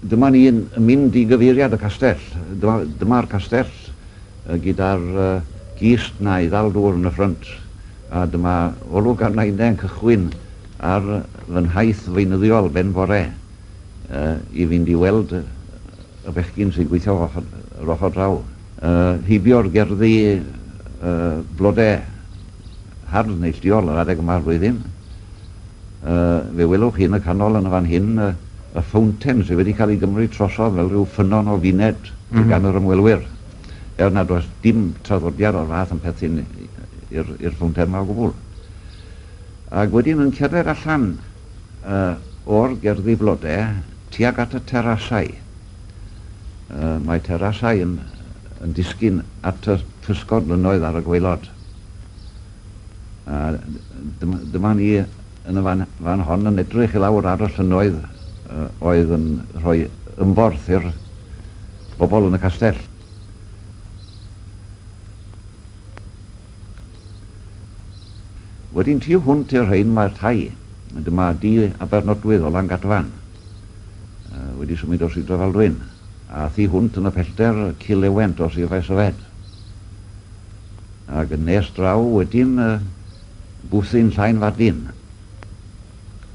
Dyma ni'n mynd i gyfeiriad y castell. Dyma'r castell gyda'r gist na i ddal dŵr yn y ffrynt. A dyma olwg arnaiden cychwyn ar fy nhaith feunyddiol ben bore i fynd i weld y bechgyn sy'n gweithio yr ochr draw. Hibio'r gerddi blodau hardd neilltuol yr adeg yma'r flwyddyn. Fe welwch chi yn y canol yn y fan hyn y fountain sydd wedi cael ei gymryd trosodd fel rhyw ffynon o fined gan yr ymwelwyr. Nad oes dim traddodiad o'r fath yn perthyn i'r fountain yma o gwbl. Ac wedyn yn cerdded allan o'r gerddi blodau tuag at y terasau. Mae terasau yn disgyn at y pysgod lynnoedd ar y gwaelod. Dyma ni yn y fan hon yn edrych i lawr ar y llynnoedd oedd yn rhoi ymforth i'r bobl yn y castell. Wedyn tu hwnt i'r rhain mae'r tai. Dyma di Abernodwydd o Langadfan. Wedi symud o Sir Drefaldwyn. A thu hwnt yn y pellter Culewent o Sir Faesyfed. Ac yn nes draw wedyn Bwthyn Llaen Fadin.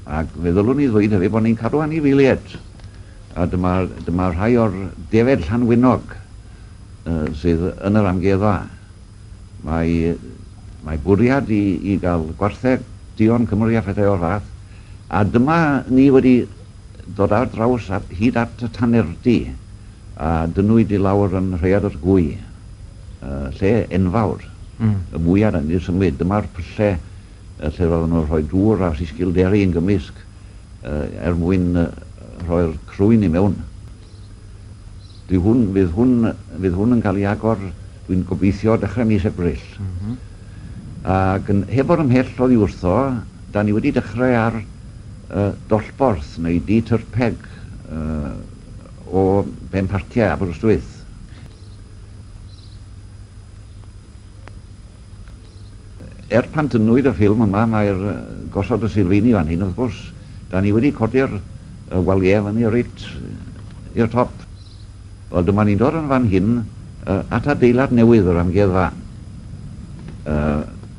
Ac fe ddylwn i ddweud hefyd bod ni'n cadw anifeiliaid. A dyma rhai o'r defed Llanwynog sydd yn yr amgueddfa. Mae bwriad i gael gwartheg dion Cymru a phethau o'r fath. A dyma ni wedi dod ar draws hyd at y Tanerdi a dynwyd i lawr yn Rhaeadr Gwy. Lle enfawr. Y mwyaf yn i'r symud. Dyma'r pyllau lle roedden nhw'n rhoi dŵr a sisgilderi yn gymysg mwyn rhoi'r crwyn i mewn. Fydd hwn yn cael ei agor, dwi'n gobeithio, dechrau mis Ebrill. Ac heb o'r ymhell oddi wrtho, da ni wedi dechrau ar dollborth neu di-tyrpeg o benpartiau Aberystwyth. Pan dynwyd y ffilm yma, mae'r gosod y Silfini fan hyn, wrth gwrs, da ni wedi codi'r waliau fyny i'r top. Wel, dyma ni'n dod yn fan hyn at adeilad newydd o'r amgueddfa.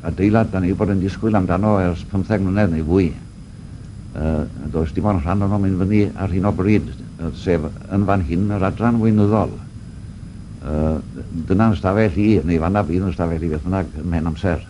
Adeilad da ni wedi bod yn disgwyl amdano ers 15 mlynedd neu fwy. Does dim ond rhan o'n mynd fyny ar hyn o bryd, sef yn fan hyn yr adran weinyddol. Dyna'n stafell i, neu fanna bydd yn stafell i beth bynnag ymhen amser.